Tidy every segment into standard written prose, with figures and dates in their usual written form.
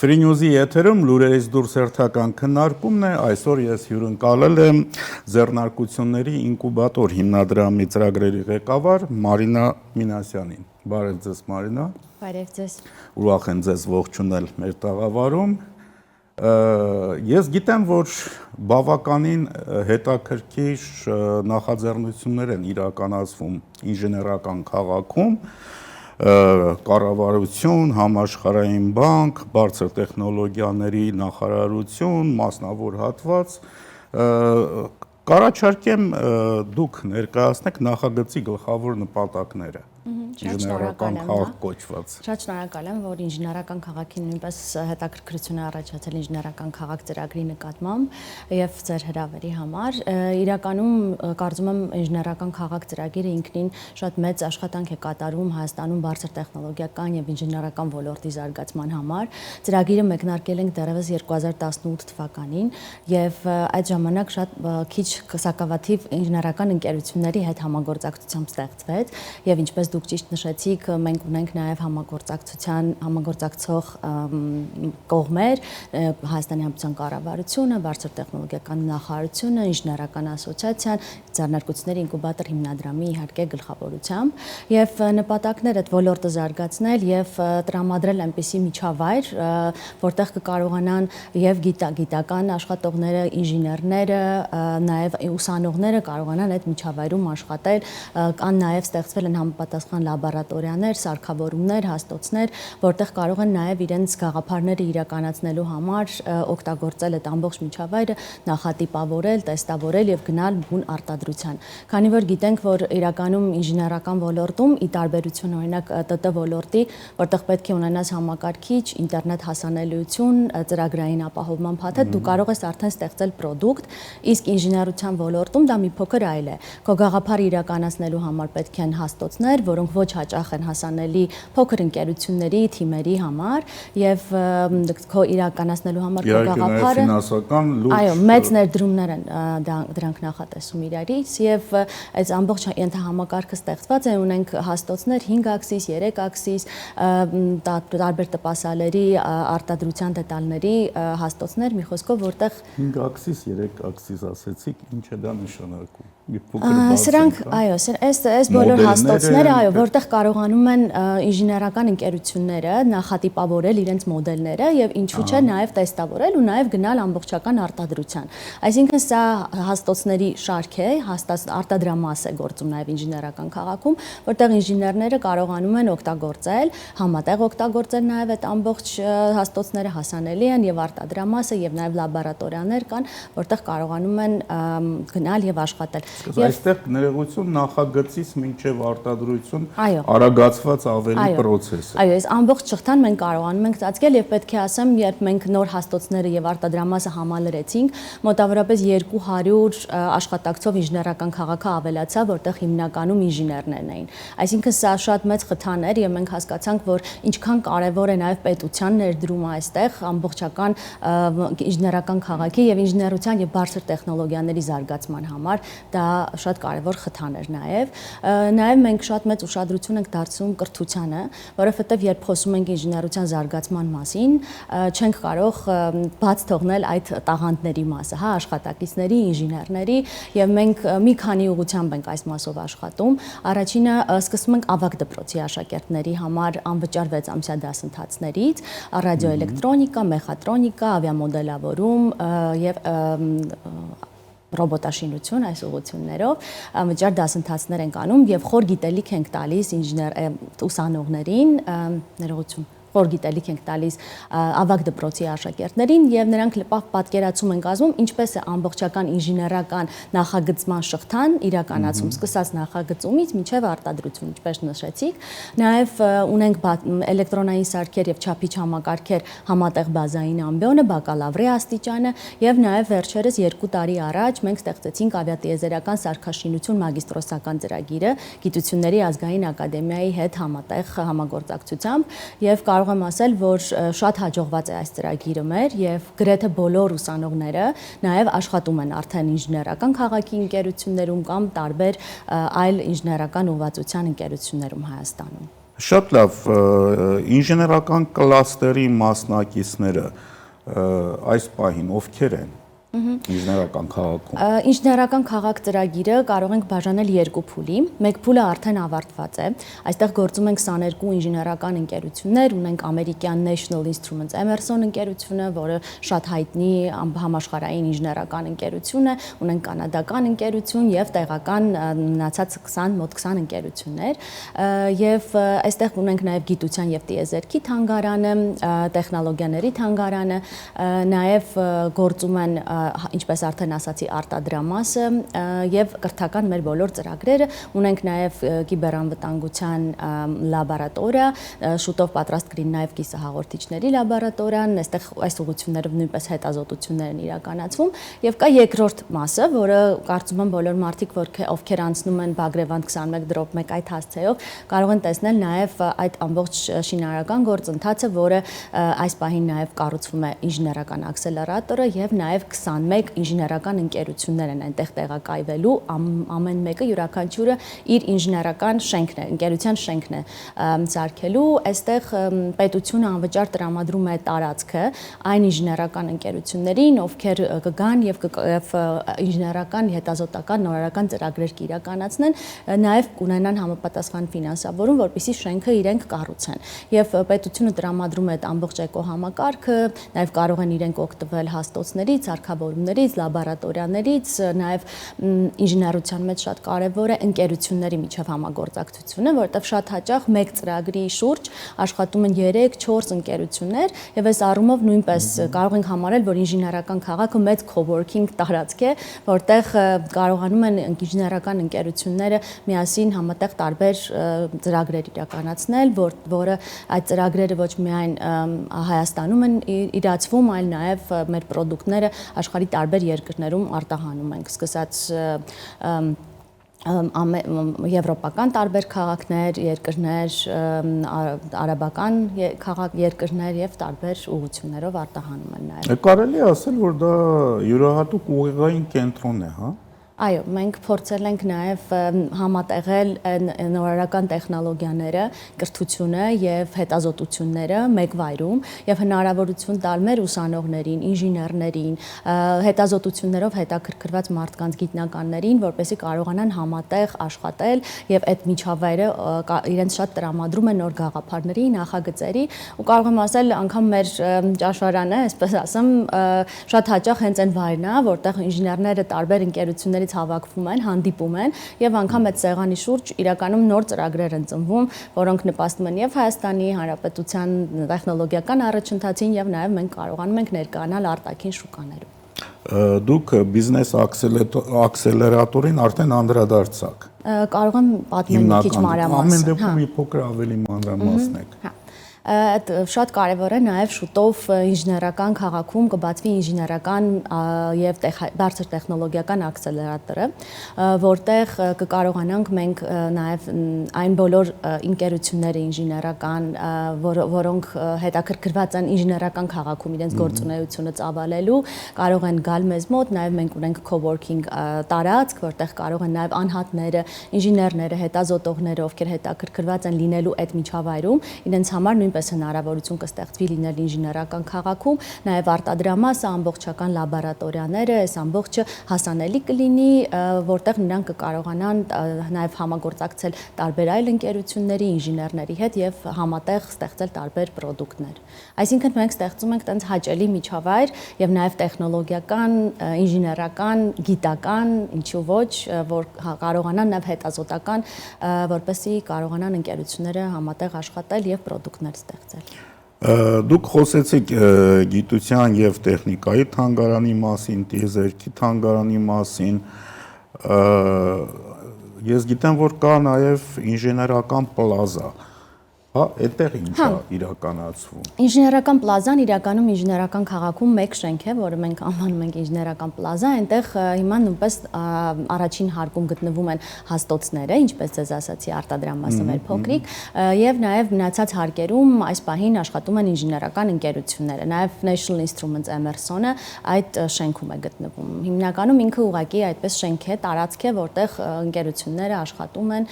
Free News-ի եթերում լուրերից դուրս հերթական քննարկումն է, այսօր ես հյուրընկալել եմ ձեռնարկությունների ինկուբատոր հիմնադրամի ծրագրերի ղեկավար Մարինա Մինասյանին։ Բարև ձեզ Մարինա։ Բարև ձեզ։ Ուրախ եմ ձեզ ողջունել մեր տաղավարում։ Ես գիտեմ, որ բավականին հետաքրքիր նախաձեռնություններ են իրականացվում ինժեներական քաղաքում, կառավարություն, համաշխարհային բանկ, բարձր տեխնոլոգիաների նախարարություն, մասնավոր հատված, կառաջարկեմ դուք ներկայացնեք նախագծի գլխավոր նպատակները։ Ինժեներական քաղաք կոչված։ Շատ շնորհակալ եմ, որ ինժեներական քաղաքի նույնպես հետաքրքրություն է առաջացել ինժեներական քաղաք ծրագրի նկատմամբ եւ ձեր հրավերի համար։ Իրականում կարծում եմ ինժեներական քաղաք ծրագիրը ինքնին շատ մեծ աշխատանք է կատարում Հայաստանում բարձր տեխնոլոգիական եւ ինժեներական ոլորտի զարգացման համար։ Ծրագիրը մեկնարկել ենք դեռևս 2018 թվականին եւ այդ ժամանակ շատ քիչ սակավաթիվ ինժեներական ընկերությունների հետ համագործակցությամբ ստեղծվեց եւ ինչպես դուք ճիշտ նշեցիք, մենք ունենք նաև համագործակցող կողմեր, Հայաստանի Հանրապետության կառավարությունը, բարձր տեխնոլոգիական նախարարությունը, ինժեներական ասոցիացիան, ձեռնարկությունների ինկուբատոր հիմնադրամի իհարկե գլխավորությամբ եւ նպատակները այդ ոլորտը զարգացնել եւ տրամադրել այնպիսի միջավայր, որտեղ կկարողանան եւ գիտական աշխատողները, ինժեներները, նաեւ ուսանողները կարողանան այդ միջավայրում աշխատել, կան նաեւ ստեղծվել են համապատասխան լաբորատորիաներ, սարքավորումներ, հաստոցներ, որտեղ կարող են նաև իրենց գաղափարները իրականացնելու համար օգտագործել այդ ամբողջ միջավայրը, նախատիպավորել, տեստավորել եւ գնալ բուն արտադրության։ Քանի որ գիտենք, որ իրականում ինժեներական ոլորտում ի տարբերություն օրինակ ՏՏ ոլորտի, որտեղ պետք է ունենաս համակարգիչ, ինտերնետ հասանելիություն, ծրագրային ապահովման փաթեթ, դու կարող ես արդեն ստեղծել պրոդուկտ, իսկ ինժեներության ոլորտում դա մի փոքր այլ է։ Քո գաղափարը իրականացնելու համար պետք են հաստոցներ, որոնք ոչ հաճախ են հասանելի փոքր ընկերությունների, թիմերի համար եւ քո իրականացնելու համար քո գաղափարը ֆինանսական լուրջ այո, մեծ ներդրումներ են դրանք նախատեսում իրարից եւ այս ամբողջ ենթահամակարգը ստեղծված է, ունենք հաստոցներ 5 աքսիս, 3 աքսիս, տարբեր տպասալերի, արտադրության դետալների հաստոցներ, մի խոսքով, որտեղ 5 աքսիս, 3 աքսիս ասեցիք, ինչ է դա նշանակում։ Սրանք, այո, այս բոլոր հաստոցները, այո, որտեղ կարողանում են ինժեներական ընկերությունները նախատիպավորել իրենց մոդելները եւ ինչու՞ չէ նաեւ տեստավորել ու նաեւ գնալ ամբողջական արտադրության։ Այսինքն սա հաստոցների շարք է, արտադրամաս է գործում նաեւ ինժեներական քաղաքում, որտեղ ինժեներները կարողանում են օգտագործել, համատեղ օգտագործել նաեւ այդ ամբողջ հաստոցները հասանելի են եւ արտադրամասը եւ նաեւ լաբորատորիաներ կան, որտեղ կարողանում են գնալ եւ աշխատել։ Այստեղ ներողություն նախագծից մինչև արտադրություն արագացված ավելի process է։ Այո, այս ամբողջ շղթան մենք կարողանում ենք ծածկել եւ պետք է ասեմ, երբ մենք նոր հաստոցները եւ արտադրամասը համալրեցինք, մոտավորապես 200 աշխատակցով ինժեներական քաղաքը ավելացավ, որտեղ հիմնականում ինժեներներն էին։ Այսինքն սա շատ մեծ խթան էր եւ մենք հասկացանք, որ ինչքան կարեւոր է նաեւ պետության ներդրումը այստեղ ամբողջական ինժեներական քաղաքի եւ ինժեներության եւ բարձր տեխնոլոգիաների զարգացման համար դա շատ կարևոր խթան էր նաև մենք շատ մեծ ուշադրություն ենք դարձնում կրթությանը, որովհետև երբ խոսում ենք ինժեներության զարգացման մասին, չենք կարող բաց թողնել այդ տաղանդների մասը, հա, աշխատակիցների, ինժեներների, եւ մենք մի քանի ուղղությամբ ենք այս մասով աշխատում։ Առաջինը սկսում ենք ավագ դպրոցի աշակերտների համար անվճար 6 ամսյա դասընթացներից, ռադիոէլեկտրոնիկա, մեխատրոնիկա, ավիամոդելավորում եւ ռոբոտաշինություն այս ուղղություններով անվճար դասընթացներ ենք անում եւ խոր գիտելիք ենք տալիս ուսանողներին, ներողություն, խոր գիտելիք ենք տալիս ավագ դպրոցի աշակերտներին եւ նրանք պատկերացում են կազմում ինչպես է ամբողջական ինժեներական նախագծման շղթան իրականացում, սկսած նախագծումից մինչեւ արտադրություն, ինչպես նշեցիք, նաեւ ունենք էլեկտրոնային սարքեր եւ չափիչ համակարգեր համատեղ բազային ամբիոնը, բակալավրի աստիճանը եւ նաեւ վերջերս 2 տարի առաջ մենք ստեղծեցինք ավիատիեզերական սարքաշինություն մագիստրոսական ծրագիրը Գիտությունների ազգային ակադեմիայի հետ համատեղ համագործակցությամբ եւ կարող եմ ասել, որ շատ հաջողված է այս ծրագիրը մեր եւ գրեթե բոլոր ուսանողները նաեւ աշխատում են արդեն ինժեներական քաղաքի ընկերություններում կամ տարբեր այլ ինժեներական ուղղվածության ընկերություններում Հայաստանում։ Շատ լավ, ինժեներական կլաստերի մասնակիցները այս պահին ովքեր են ինժեներական քաղաքում։ Ինժեներական քաղաք ծրագիրը կարող ենք բաժանել երկու փուլի։ Մեկ փուլը արդեն ավարտված է։ Այստեղ գործում են 22 ինժեներական ընկերություններ, ունենք ամերիկյան National Instruments Emerson ընկերությունը, որը շատ հայտնի համաշխարհային ինժեներական ընկերություն է, ունենք կանադական ընկերություն եւ տեղական մնացած 20 ընկերություններ։ Եվ այստեղ ունենք նաեւ գիտության եւ տիեզերքի թանգարանը, տեխնոլոգիաների թանգարանը, նաեւ գործում են ինչպես արդեն ասացի արտադրամասը եւ կրթական մեր բոլոր ծրագրերը, ունենք նաեւ կիբերանվտանգության լաբորատորիա, շուտով պատրաստ կլինի նաեւ կիսահաղորդիչների լաբորատորիան, այստեղ այս ուղղություններով նույնպես հետազոտություններ են իրականացվում եւ կա երկրորդ մասը, որը կարծում եմ բոլոր մարդիկ, ովքեր անցնում են Բագրևանդ 21/1 այդ հասցեով, կարող են տեսնել նաեւ այդ ամբողջ շինարարական գործընթացը, որը այս պահին նաեւ կառուցվում է ինժեներական աքսելերատորը եւ նաեւ 21 ինժեներական ընկերություններ են այնտեղ տեղակայվելու, ամեն մեկը յուրաքանչյուրը իր ինժեներական շենքն է, ընկերության շենքն է սարքելու, այստեղ պետությունը անվճար տրամադրում է տարածքը այն ինժեներական ընկերություններին, ովքեր կգան եւ ինժեներական, հետազոտական, նորարարական ծրագրեր կիրականացնեն, նաեւ կունենան համապատասխան ֆինանսավորում, որպեսզի շենքը իրենք կառուցեն։ Եվ պետությունը տրամադրում է այդ ամբողջ էկոհամակարգը, նաեւ կարող են իրենք օգտվել հաստոցներից, արկաբորումներից, լաբորատորիաներից, նաև ինժեներության մեջ շատ կարևոր է ընկերությունների միջև համագործակցությունը, որտեղ շատ հաճախ մեկ ծրագրի շուրջ աշխատում են 3-4 ընկերություններ եւ այս առումով նույնպես կարող ենք համարել, որ ինժեներական քաղաքը մեծ coworking տարածք է, որտեղ կարողանում են ինժեներական ընկերությունները միասին համատեղ տարբեր ծրագրեր իրականացնել, որը այդ ծրագրերը ոչ միայն Հայաստանում են իրացվում, այլ նաև մեր պրոդուկտները աշխարհի տարբեր երկրներում արտահանում ենք, սկսած եվրոպական տարբեր քաղաքներ, երկրներ, արաբական երկրներ եւ տարբեր ուղղություններով արտահանում են նաեւ։ Կարելի է ասել, որ դա յուրահատուկ ուղեղային կենտրոն է, հա։ Այո, մենք փորձել ենք նաև համատեղել նորարարական տեխնոլոգիաները, կրթությունը եւ հետազոտությունները մեկ վայրում եւ հնարավորություն տալ մեր ուսանողներին, ինժեներներին, հետազոտություններով հետաքրքրված մարդկանց գիտնականներին, որպեսզի կարողանան համատեղ աշխատել եւ այդ միջավայրը իրենց շատ տրամադրում է նոր գաղափարների, նախագծերի ու կարող եմ ասել, անգամ մեր ճաշարանը, այսպես ասեմ, շատ հաճախ հենց այն վայրն է, որտեղ ինժեներները տարբեր ընկերություններից հավաքվում են, հանդիպում են եւ անգամ այդ սեղանի շուրջ իրականում նոր ծրագրեր են ծնվում, որոնք նպաստում են եւ Հայաստանի Հանրապետության տեխնոլոգիական առաջընթացին եւ նաեւ մենք կարողանում ենք ներկայանալ արտաքին շուկաներում։ Դուք բիզնես աքսելերատորին արդեն անդրադարձաք։ Կարող եմ պատմել մի քիչ մանրամասն։ Ամեն դեպքում մի փոքր ավելի մանրամասնեք։ Շատ կարևոր է նաև շուտով ինժեներական քաղաքում կբացվի ինժեներական եւ բարձր տեխնոլոգիական աքսելերատորը, որտեղ կկարողանանք մենք նաև այն բոլոր ընկերությունները ինժեներական, որոնք հետաքրքրված են ինժեներական քաղաքում իրենց գործունեությունը ծավալելու, կարող են գալ մեզ մոտ, նաև մենք ունենք coworking տարածք, որտեղ կարող են նաև անհատները, ինժեներները, հետազոտողները, ովքեր հետաքրքրված են լինելու այդ միջավայրում, իրենց համար նույնպես հնարավորություն կստեղծվի լինել ինժեներական քաղաքում, նաև արտադրամասը, ամբողջական լաբորատորիաները, այս ամբողջը հասանելի կլինի, որտեղ նրանք կկարողանան նաև համագործակցել տարբեր այլ ընկերությունների, ինժեներների հետ եւ համատեղ ստեղծել տարբեր պրոդուկտներ։ Այսինքն մենք ստեղծում ենք տենց հաճելի միջավայր եւ նաև տեխնոլոգիական, ինժեներական, գիտական, ինչու ոչ, որ կարողանան նաև հետազոտական, որպեսզի կարողանան ընկերությունները համատեղ աշխատել եւ պրոդուկտներ ստեղծել։ Դուք խոսեցիք գիտության եւ տեխնիկայի թանգարանի մասին, տիեզերքի թանգարանի մասին։ Ես գիտեմ, որ կա նաեւ ինժեներական պլազա։ Հա, այդտեղ ինչ է իրականացվում։ Ինժեներական պլազան իրականում ինժեներական քաղաքում մեկ շենք է, որը մենք անվանում ենք ինժեներական պլազա, այնտեղ հիմա նույնպես առաջին հարկում գտնվում են հաստոցները, ինչպես ձեզ ասացի, արտադրամասը մեր փոքրիկ, եւ նաեւ մնացած հարկերում այս պահին աշխատում են ինժեներական ընկերությունները, նաեւ National Instruments Emerson-ը այդ շենքում է գտնվում։ Հիմնականում ինքը ուղղակի այդպես շենք է, տարածք է, որտեղ ընկերությունները աշխատում են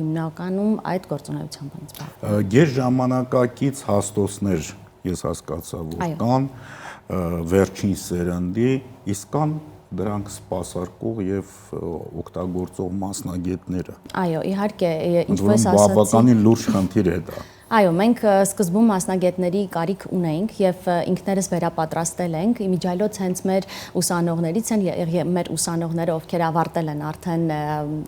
հիմնականում այդ գործունեությամբ են զբաղվում։ Գերժամանակակից հաստոցներ, ես հասկացա, որ կան վերջին սերնդի, իսկ կան դրանք սպասարկող եւ օգտագործող մասնագետները։ Այո, իհարկե, ինչպես ասացի, բավականին լուրջ խնդիր է դա։ Այո, մենք սկզբում մասնագետների կարիք ունեինք եւ ինքներս վերապատրաստել ենք, իմիջիայլոց հենց մեր ուսանողներից են, մեր ուսանողները, ովքեր ավարտել են արդեն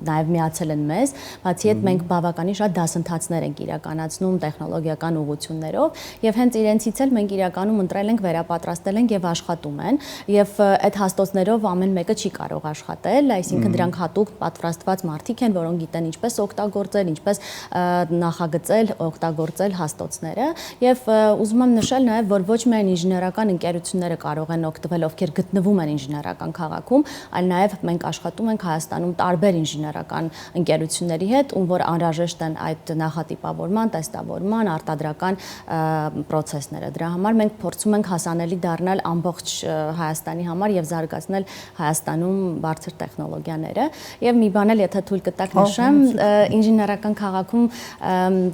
նաեւ միացել են մեզ, բացի այդ մենք բավականին շատ դասընթացներ ենք իրականացնում տեխնոլոգիական ուղղություններով եւ հենց իրենցից էլ մենք իրականում ընտրել ենք, վերապատրաստել ենք եւ աշխատում են եւ այդ հաստոցներով ամեն մեկը չի կարող աշխատել, այսինքն դրանք հատուկ պատրաստված մարդիկ են, որոնք գիտեն ինչպես օգտագործել, ինչպես նախագծել, օգտագործել հաստոցները եւ ուզում եմ նշել նաեւ, որ ոչ միայն ինժեներական ընկերությունները կարող են օգտվել, ովքեր գտնվում են ինժեներական քաղաքում, այլ նաեւ մենք աշխատում ենք Հայաստանում տարբեր ինժեներական ընկերությունների հետ, ում որ անհրաժեշտ են այդ նախատիպավորման, տեստավորման, արտադրական process-ները։ Դրա համար մենք փորձում ենք հասանելի դառնալ ամբողջ Հայաստանի համար եւ զարգացնել Հայաստանում բարձր տեխնոլոգիաները եւ մի բան էլ եթե թույլ կտաք նշեմ, ինժեներական քաղաքում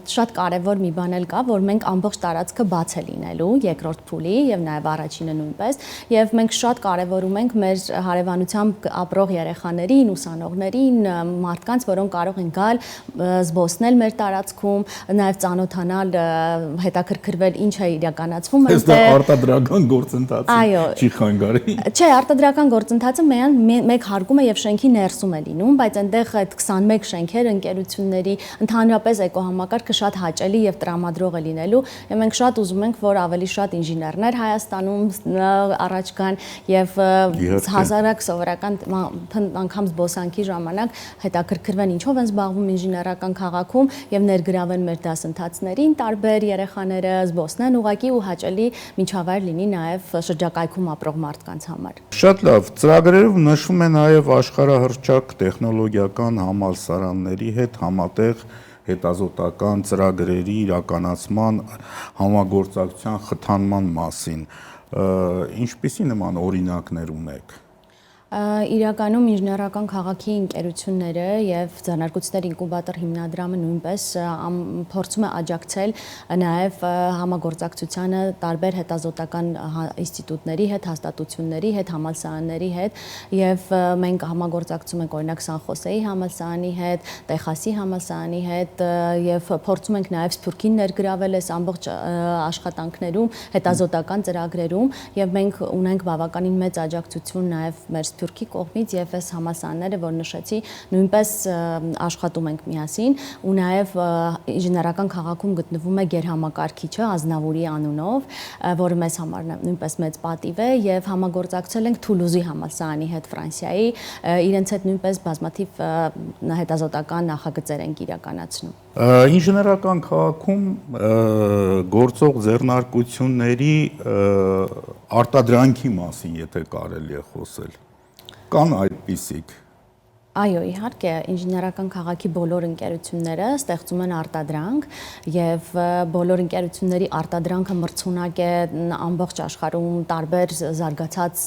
շատ կարեւոր մի բան էլ կա, որ մենք ամբողջ տարածքը բաց է լինելու երկրորդ փուլի եւ նաեւ առաջինը նույնպես եւ մենք շատ կարեւորում ենք մեր հարևանությամբ ապրող երեխաներին, ուսանողներին, մարդկանց, որոնք կարող են գալ, զբոսնել մեր տարածքում, նաեւ ծանոթանալ, հետաքրքրվել ինչ է իրականացվում այստեղ։ Դա արտադրական գործընթաց չի խանգարի։ Չէ, արտադրական գործընթացը մեկ հարկում է եւ շենքի ներսում է լինում, բայց այնտեղ այդ 21 շենքեր ընկերությունների ընդհանրապես էկոհամակարգը շատ հաճելի եւ տրամադրող է լինելու եւ մենք շատ ուզում ենք, որ ավելի շատ ինժեներներ Հայաստանում առաջ գան եւ հասարակ սովորական անգամ զբոսանքի ժամանակ հետաքրքրվեն ինչով են զբաղվում ինժեներական քաղաքում եւ ներգրավեն մեր դասընթացներին տարբեր երեխաները զբոսնեն ուղակի ու հաճելի միջավայր լինի նաեւ շրջակայքում ապրող մարդկանց համար։ Շատ լավ, ծրագրերով նշվում է նաեւ աշխարհահռչակ տեխնոլոգիական համալսարանների հետ համատեղ հետազոտական ծրագրերի իրականացման համագործակցության խթանման մասին։ Ինչպիսի նման օրինակներ ունեք։ Իրականում ինժեներական քաղաքի ընկերությունները եւ ձեռնարկությունների ինկուբատոր հիմնադրամը նույնպես փորձում է աջակցել նաեւ համագործակցությանը տարբեր հետազոտական ինստիտուտների հետ, հաստատությունների հետ, համալսարանների հետ եւ մենք համագործակցում ենք օրինակ Սան Խոսեի համալսարանի հետ, Տեխասի համալսարանի հետ եւ փորձում ենք նաեւ Սփյուռքին ներգրավել այս ամբողջ աշխատանքներում, հետազոտական ծրագրերում եւ մենք ունենք բավականին մեծ աջակցություն նաեւ մեր Սփյուռքի կողմից եւ այս համալսարանները, որ նշեցի, նույնպես աշխատում ենք միասին ու նաեւ ինժեներական քաղաքում գտնվում է գերհամակարգիչը Ազնավուրի անունով, որը մեզ համար նույնպես մեծ պատիվ է եւ համագործակցել ենք Թուլուզի համալսարանի հետ Ֆրանսիայի, իրենց հետ նույնպես բազմաթիվ հետազոտական նախագծեր ենք իրականացնում։ Ինժեներական քաղաքում գործող ձեռնարկությունների արտադրանքի մասին, եթե կարելի է խոսել, կան այդպիսիք։ Այո, իհարկե, ինժեներական քաղաքի բոլոր ընկերությունները ստեղծում են արտադրանք եւ բոլոր ընկերությունների արտադրանքը մրցունակ է ամբողջ աշխարհում տարբեր զարգացած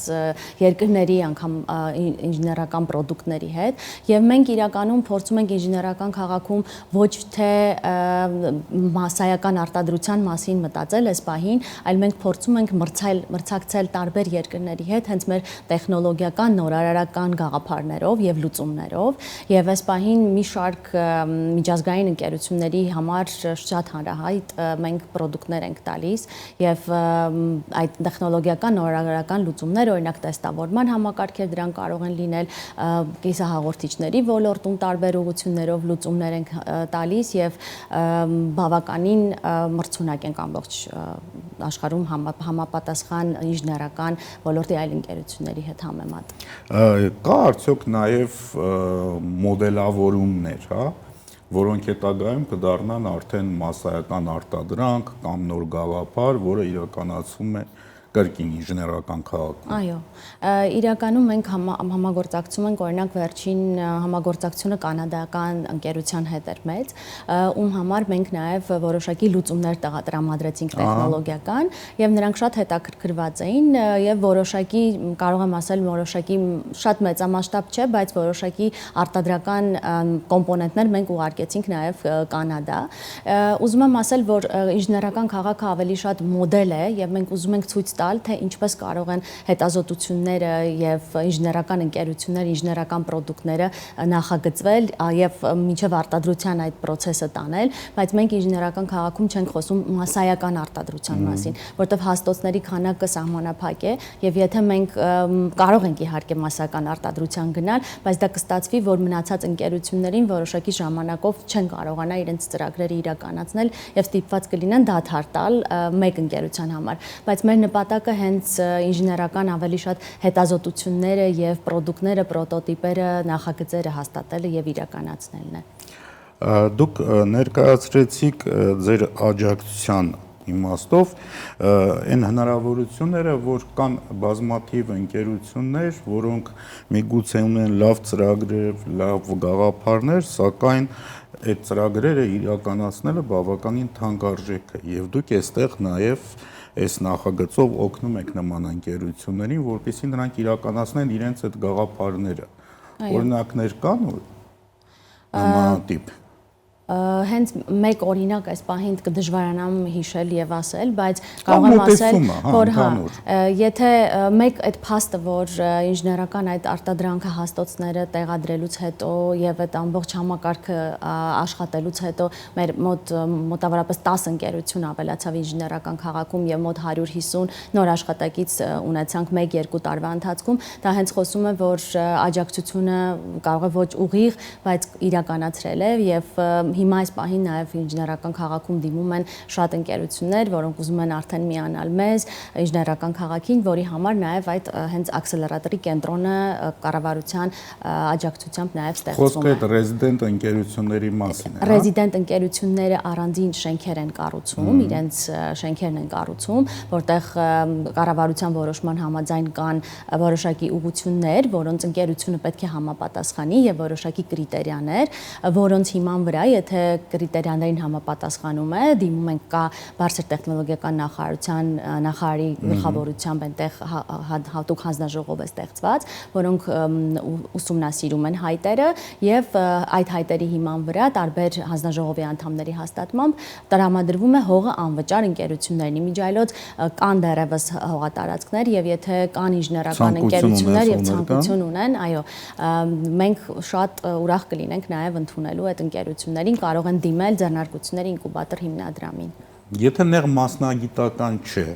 երկրների անգամ ինժեներական ապրանքների հետ եւ մենք իրականում փորձում ենք ինժեներական քաղաքում ոչ թե մասսայական արտադրության մասին մտածել այս պահին, այլ մենք փորձում ենք մրցակցել տարբեր երկրների հետ հենց մեր տեխնոլոգիական նորարարական գաղափարներով եւ լուծումներով եւ այս պահին մի շարք միջազգային ընկերությունների համար շատ հանրահայտ մենք ապրանքներ ենք տալիս եւ այդ տեխնոլոգիական նորարարական լուծումներ օրինակ տեստավորման համակարգեր դրանք կարող են լինել կիսահաղորդիչների ոլորտում տարբեր ուղղություններով լուծումներ ենք տալիս եւ բավականին մրցունակ ենք ամբողջ աշխարհում համապատասխան ինժեներական ոլորտի այլ ընկերությունների հետ համեմատ։ Կա արդյոք նաեւ մոդելավորումներ, հա, որոնք հետագայում կդառնան արդեն մասսայական արտադրանք կամ նոր գաղափար, որը իրականացվում է կրկին ինժեներական քաղաքում։ Այո, իրականում մենք համագործակցում ենք, օրինակ վերջին համագործակցությունը կանադական ընկերության հետ էր մեծ, ում համար մենք նաև որոշակի լուծումներ տրամադրեցինք տեխնոլոգիական, եւ նրանք շատ հետաքրքրված էին եւ որոշակի, կարող եմ ասել, որոշակի շատ մեծամասշտաբ չէ, բայց որոշակի արտադրական կոմպոնենտներ մենք ուղարկեցինք նաև Կանադա։ Ուզում եմ ասել, որ ինժեներական քաղաքը ավելի շատ մոդել է եւ մենք ուզում ենք ցույց թե ինչպես կարող են հետազոտությունները եւ ինժեներական ընկերությունները, ինժեներական պրոդուկտները նախագծվել եւ մինչեւ արտադրության այդ process-ը տանել, բայց մենք ինժեներական քաղաքում չենք խոսում մասսայական արտադրության մասին, որտեղ հաստոցների քանակը սահմանափակ է եւ եթե մենք կարող ենք իհարկե մասսայական արտադրության գնալ, բայց դա կստացվի, որ մնացած ընկերություններին որոշակի ժամանակով չեն կարողանա իրենց ծրագրերը իրականացնել եւ ստիպված կլինեն դադար տալ մեկ ընկերության համար, բայց մեր նպատակը հենց ինժեներական ավելի շատ հետազոտությունները եւ պրոդուկտները, պրոտոտիպերը, նախագծերը հաստատելը եւ իրականացնելն է։ Դուք ներկայացրեցիք ձեր աջակցության իմաստով այն հնարավորությունները, որ կան բազմաթիվ ընկերություններ, որոնք միգուցե ունեն լավ ծրագրեր, լավ գաղափարներ, սակայն այդ ծրագրերը իրականացնելը բավականին թանկարժեք է եւ դուք այստեղ նաեւ այս նախագծով օգնում եք նման ընկերություններին, որպեսզի նրանք իրականացնեն իրենց այդ գաղափարները։ Օրինակներ կան նմանատիպ։ Հենց մեկ օրինակ այս պահին կդժվարանամ հիշել եւ ասել, բայց կարող եմ ասել, որ եթե մեկ այդ փաստը, որ ինժեներական այդ արտադրանքը հաստոցները տեղադրելուց հետո եւ այդ ամբողջ համակարգը աշխատելուց հետո մեր մոտավորապես 10 ընկերություն ավելացավ ինժեներական քաղաքում եւ մոտ 150 նոր աշխատակից ունեցանք 1-2 տարվա ընթացքում, դա հենց խոսում է, որ աջակցությունը կարող է ոչ ուղիղ, բայց իրականացրել է եւ հիմա այս պահին նաև ինժեներական քաղաքում դիմում են շատ ընկերություններ, որոնք ուզում են արդեն միանալ մեզ ինժեներական քաղաքին, որի համար նաև այդ հենց ակսելերատորի կենտրոնը կառավարության աջակցությամբ նաև ստեղծվում է։ Խոսքը այդ ռեզիդենտ ընկերությունների մասին է։ Ռեզիդենտ ընկերությունները առանձին շենքեր են կառուցում, իրենց շենքերն են կառուցում, որտեղ կառավարության որոշման համաձայն կան որոշակի ուղղություններ, որոնց ընկերությունը պետք է համապատասխանի եւ որոշակի կրիտերիաներ, որոնց հիման վրա եթե կրիտերիաներին համապատասխանում է, դիմում ենք կա բարձր տեխնոլոգիական նախարարության նախարարի գլխավորությամբ այնտեղ հատուկ հանձնաժողով է ստեղծված, որոնք ուսումնասիրում են հայտերը եւ այդ հայտերի հիման վրա տարբեր հանձնաժողովի անդամների հաստատմամբ տրամադրվում է հողը անվճար ընկերություններին։ Իմիջայլոց կան դեռևս հողատարածքներ եւ եթե կան ինժեներական ընկերություններ եւ ցանկություն ունեն, այո, մենք շատ ուրախ կլինենք նաեւ ընդունելու այդ ընկերություններին, կարող են դիմել ձեռնարկությունների ինկուբատոր հիմնադրամին։ Եթե նեղ մասնագիտական չէ,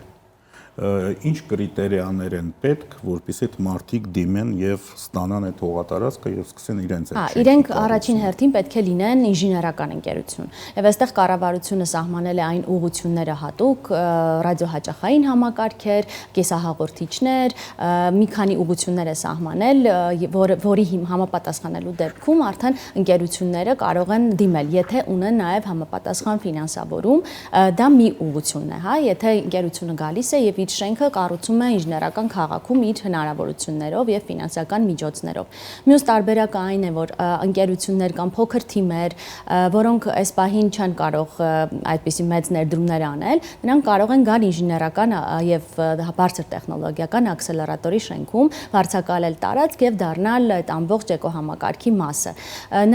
ինչ կրիտերիաներ են պետք, որպեսզի այդ մարդիկ դիմեն եւ ստանան այդ հողատարածքը եւ սկսեն իրենց այդ։ Իրենք առաջին հերթին պետք է լինեն ինժեներական ընկերություն։ Եվ այստեղ կառավարությունը սահմանել է այն ուղղությունները հատուկ, ռադիոհաճախային համակարգեր, կեսահաղորդիչներ, մի քանի ուղղություններ է սահմանել, որի համապատասխանելու դեպքում արդեն ընկերությունները կարող են դիմել, եթե ունեն նաեւ համապատասխան ֆինանսավորում, դա մի ուղղությունն է, հա, եթե ընկերությունը գալիս է եւ իր շենքը կառուցում է ինժեներական քաղաքում իր հնարավորություններով եւ ֆինանսական միջոցներով։ Մյուս տարբերակը այն է, որ ընկերություններ կամ փոքր թիմեր, որոնք այս պահին չեն կարող այդպիսի մեծ ներդրումներ անել, նրանք կարող են գալ ինժեներական եւ բարձր տեխնոլոգիական ակսելերատորի շենքում, վարձակալել տարածք եւ դառնալ այդ ամբողջ էկոհամակարգի մասը։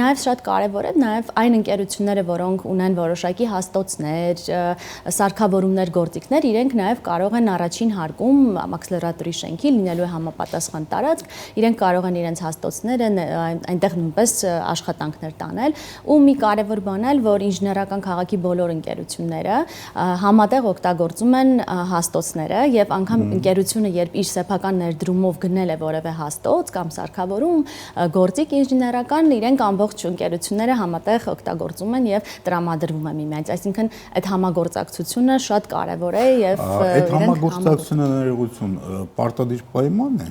Նաեւ շատ կարեւոր է նաեւ այն ընկերությունները, որոնք ունեն որոշակի հաստոցներ, սարքավորումներ, գործիքներ, իրենք նաեւ կարող են առաջին հարկում ակսելերատորի շենքի լինելու է համապատասխան տարածք, իրենք կարող են իրենց հաստոցները այնտեղ նույնպես աշխատանքներ տանել ու մի կարևոր բան էլ, որ ինժեներական քաղաքի բոլոր ընկերությունները համատեղ օգտագործում են հաստոցները եւ անգամ ընկերությունը երբ իր սեփական ներդրումով գնել է որևէ հաստոց կամ սարքավորում, գործիք ինժեներական, իրենք ամբողջ ընկերությունները համատեղ օգտագործում են եւ տրամադրվում է միմյանց, այսինքն այդ համագործակցությունը շատ կարևոր է եւ համագործակցությունը ներողություն պարտադիր պայման է։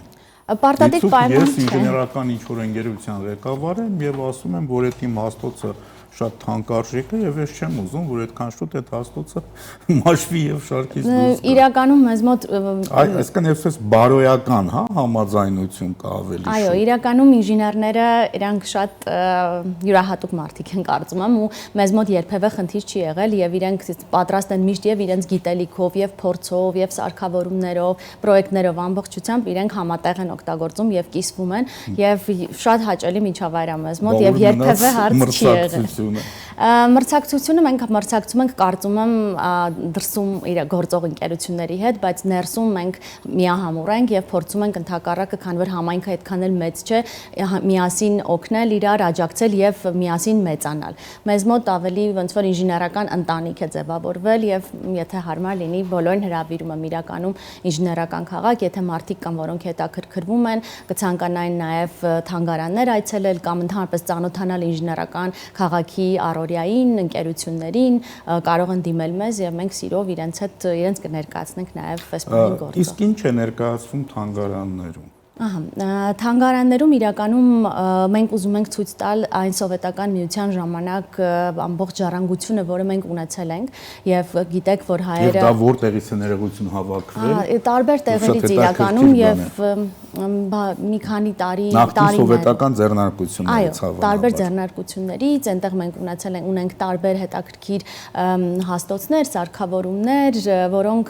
Պարտադիր պայման Ես ինժեներական ինչ-որ ընկերության ղեկավար եմ եւ ասում եմ, որ այդ իմ հաստոցը շատ թանկարժեք է եւ ես չեմ ուզում, որ այդքան շուտ այդ հաստոցը մաշվի եւ շարքից դուրս գա։ Իրականում մեզ մոտ այսինքն այսպես բարոյական, հա, համաձայնություն կա ավելի շուտ։ Այո, իրականում ինժեներները իրանք շատ յուրահատուկ մարդիկ են կարծում եմ ու մեզ մոտ երբևէ խնդիր չի եղել եւ իրենք պատրաստ են միշտ եւ իրենց գիտելիքով եւ փորձով եւ սարքավորումներով, պրոյեկտներով ամբողջությամբ իրենք համատեղ են օգտագործում եւ կիսվում են եւ շատ հաճելի միջավայր է մեզ մոտ եւ երբևէ հարց չի եղել։ Մրցակցությունը մենք մրցակցում ենք կարծում եմ դրսում իր գործող ընկերությունների հետ, բայց ներսում մենք միահամուռ ենք եւ փորձում ենք ընդհակառակը, քան որ համայնքը այդքան էլ մեծ չէ, միասին օգնել իրար, աջակցել եւ միասին մեծանալ։ Մեզ մոտ ավելի ոնց որ ինժեներական ընտանիք է ձևավորվել եւ եթե հարմար լինի, բոլորին հրավիրում եմ իրականում ինժեներական քաղաք, եթե մարդիկ կան, որոնք հետաքրքրվում են, կցանկանային նաեւ թանգարաններ այցելել կամ ընդհանրապես ծանոթանալ ինժեներական քաղաքի առօրյային ընկերություններին, կարող են դիմել մեզ եւ մենք սիրով իրենց կներկայացնենք նաեւ այս բանի գործը։ Իսկ ինչ է ներկայացվում թանգարաններում։ Թանգարաններում իրականում մենք ուզում ենք ցույց տալ այն սովետական միության ժամանակ ամբողջ ժառանգությունը, որը մենք ունեցել ենք եւ գիտեք, որ հայերը Եվ դա որտեղից է ներողություն հավաքվել։ Տարբեր տեղերից իրականում եւ մի քանի տարիներ սովետական ձեռնարկություններից հավաքվել։ Այո, տարբեր ձեռնարկություններից, այնտեղ մենք ունենք տարբեր հետաքրքիր հաստոցներ, սարքավորումներ, որոնք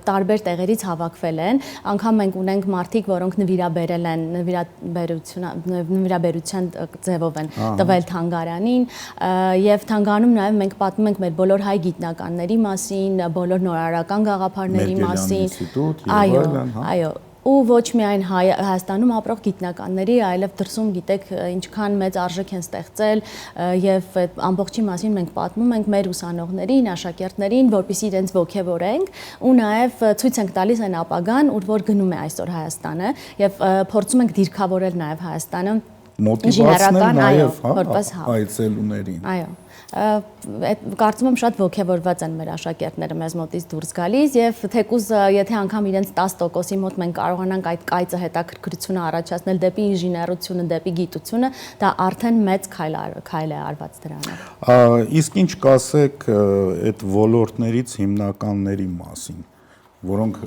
տարբեր տեղերից հավաքվել են, անգամ մենք ունենք մարդիկ, որոնք նվիրաբերել են նվիրաբերության ձևով են տվել թանգարանին եւ թանգարանում նաեւ մենք պատմում ենք մեր բոլոր հայ գիտնականների մասին, բոլոր նորարարական գաղափարների մասին։ Այո, ու ոչ միայն Հայաստանում ապրող գիտնականների, այլև դրսում գիտեք ինչքան մեծ արժեք են ստեղծել եւ այդ ամբողջի մասին մենք պատմում ենք մեր ուսանողներին, աշակերտներին, որպեսզի իրենց ողջևորենք ու նաեւ ցույց ենք տալիս այն ապագան, ուր որ գնում է այսօր Հայաստանը եւ փորձում ենք դիրքավորել նաեւ Հայաստանը մոտիվացնել նաեւ այցելուներին։ Այո։ Կարծում եմ շատ ողջևորված են մեր աշակերտները մեզ մոտից դուրս գալիս եւ թեկուզ եթե անգամ իրենց 10%-ի մոտ մենք կարողանանք այդ կայծը հետաքրքրությունը առաջացնել դեպի ինժեներությունը, դեպի գիտությունը, դա արդեն մեծ քայլ է արված դրանով։ Իսկ ինչ կասեք այդ ոլորտներից հիմնականների մասին, որոնք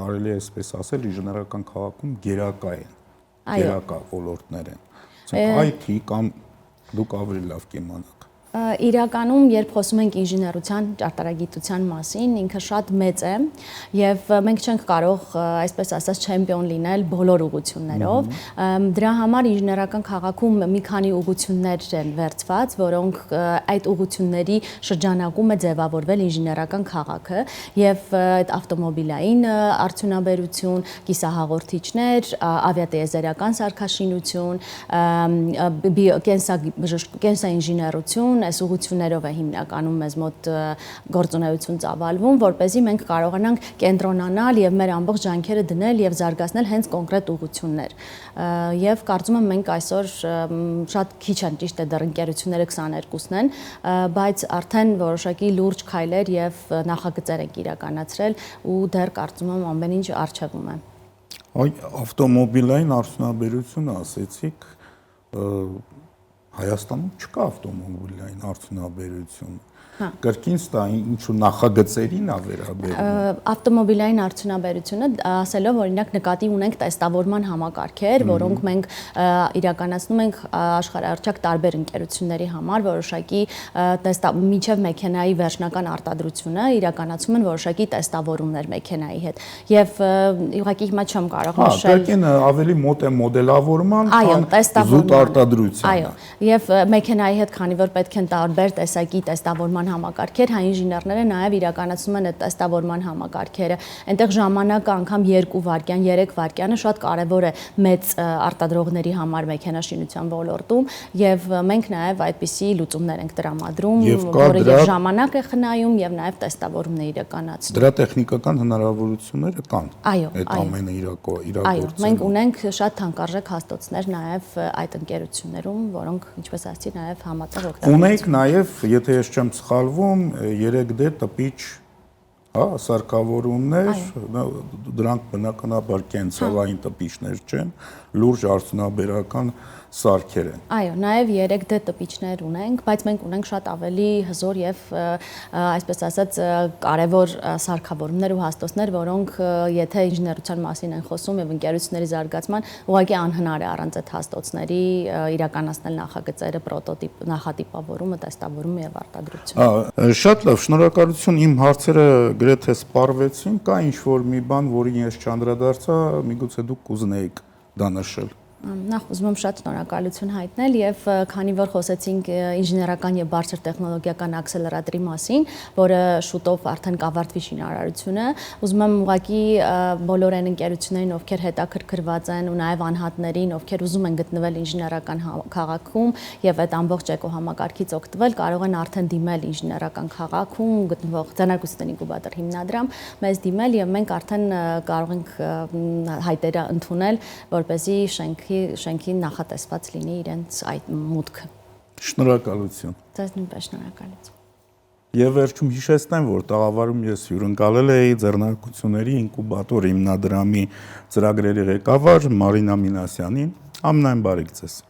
կարելի է այսպես ասել ինժեներական քաղաքում գերակա են, գերակա ոլորտներ են։ IT կամ դուք ավելի լավ կիմանաք։ Իրականում, երբ խոսում ենք ինժեներության, ճարտարագիտության մասին, ինքը շատ մեծ է եւ մենք չենք կարող, այսպես ասած, չեմպիոն լինել բոլոր ուղղություններով։ Դրա համար ինժեներական քաղաքում մի քանի ուղղություններ են վերծված, որոնք այդ ուղղությունների շրջանակում է ձևավորվել ինժեներական քաղաքը եւ այդ ավտոմոբիլային արդյունաբերություն, կիսահաղորդիչներ, ավիատիեզերական սարքաշինություն, կենսաինժեներություն այս ուղղություններով է հիմնականում մեզ մոտ գործունեություն ծավալվում, որպեսզի մենք կարողանանք կենտրոնանալ եւ մեր ամբողջ ջանքերը դնել եւ զարգացնել հենց կոնկրետ ուղղություններ։ Եվ կարծում եմ մենք այսօր շատ քիչ են ճիշտ է դեռ ընկերությունները 22-ն են, բայց արդեն որոշակի լուրջ քայլեր եւ նախագծեր են իրականացրել ու դեռ կարծում եմ ամեն ինչ առջևում է։ Ավտոմոբիլային արդյունաբերությունը ասեցիք, Հայաստանում չկա ավտոմոբիլային արդյունաբերություն։ Կրկին ստա ինչու նախագծերին է վերաբերում։ Ավտոմոբիլային արդյունաբերությունը ասելով օրինակ նկատի ունենք տեստավորման համակարգեր, որոնք մենք իրականացնում ենք աշխարհարչակ տարբեր ընկերությունների համար, որոշակի միջև մեքենայի վերջնական արտադրությունը իրականացում են որոշակի տեստավորումներ մեքենայի հետ։ Եվ ուղղակի հիմա չեմ կարող նշել։ Կրկին ավելի մոտ է մոդելավորման, քան զուտ արտադրության։ Այո, եւ մեքենայի հետ, քանի որ պետք են տարբեր տեսակի տեստավորման համակարգեր, հայ ինժեներները նաև իրականացնում են այդ տեստավորման համակարգերը։ Այնտեղ ժամանակը անգամ 2 վայրկյան, 3 վայրկյանը շատ կարևոր է մեծ արտադրողների համար մեքենաշինության ոլորտում եւ մենք նաև այդպիսի լուծումներ ենք տրամադրում, որը եւ ժամանակ է խնայում եւ նաև տեստավորումն է իրականացնում։ Դրա տեխնիկական հնարավորությունները կան։ Այո, այդ ամենը իրագործելու։ Այո, մենք ունենք շատ թանկարժեք հաստոցներ նաև այդ ընկերություններում, որոնք ինչպես ասացի նաև համատեղ օգտագործում։ Ունենք նաև, եթե ես չեմ սխալվում, 3D տպիչ, հա, սարքավորումներ, դրանք բնականաբար կենցաղային տպիչներ չեն, լուրջ արդյունաբերական սարքեր են։ Այո, նաև 3D տպիչներ ունենք, բայց մենք ունենք շատ ավելի հզոր եւ այսպես ասած կարևոր սարքավորումներ ու հաստոցներ, որոնք եթե ինժեներության մասին են խոսում եւ ընկերությունների զարգացման, ուղղակի անհնար է առանց այդ հաստոցների իրականացնել նախագծերը, պրոտոտիպ, նախատիպավորումը, տեստավորումը եւ արտադրությունը։ Շատ լավ, շնորհակալություն, իմ հարցերը գրեթե սպառվեցին, կա ինչ-որ մի բան, որին ես չանդրադարձա, միգուցե դուք կուզենայիք դա նշել։ Նախ ուզում եմ շատ շնորհակալություն հայտնել եւ քանի որ խոսեցինք ինժեներական եւ բարձր տեխնոլոգիական աքսելերատորի մասին, որը շուտով արդեն կավարտվի շինարարությունը, ուզում եմ ուղղակի բոլոր այն ընկերություններին, ովքեր հետաքրքրված են ու նաեւ անհատներին, ովքեր ուզում են գտնվել ինժեներական քաղաքում եւ այդ ամբողջ էկոհամակարգից օգտվել, կարող են արդեն դիմել ինժեներական քաղաքում գտնվող ձեռնարկությունների ինկուբատոր հիմնադրամ, մեզ դիմել եւ մենք արդեն կարող ենք հայտերը ընդունել, որպեսզի շենքին նախատեսված լինի իրենց այդ մուտքը։ Շնորհակալություն։ Ձեզ նույնպես շնորհակալություն։ Եվ վերջում հիշեցնեմ, որ տաղավարում ես հյուրընկալել էի ձեռնարկությունների ինկուբատոր հիմնադրամի ծրագրերի ղեկավար Մարինա Մինասյանին։ Ամենայն բարիք ձեզ։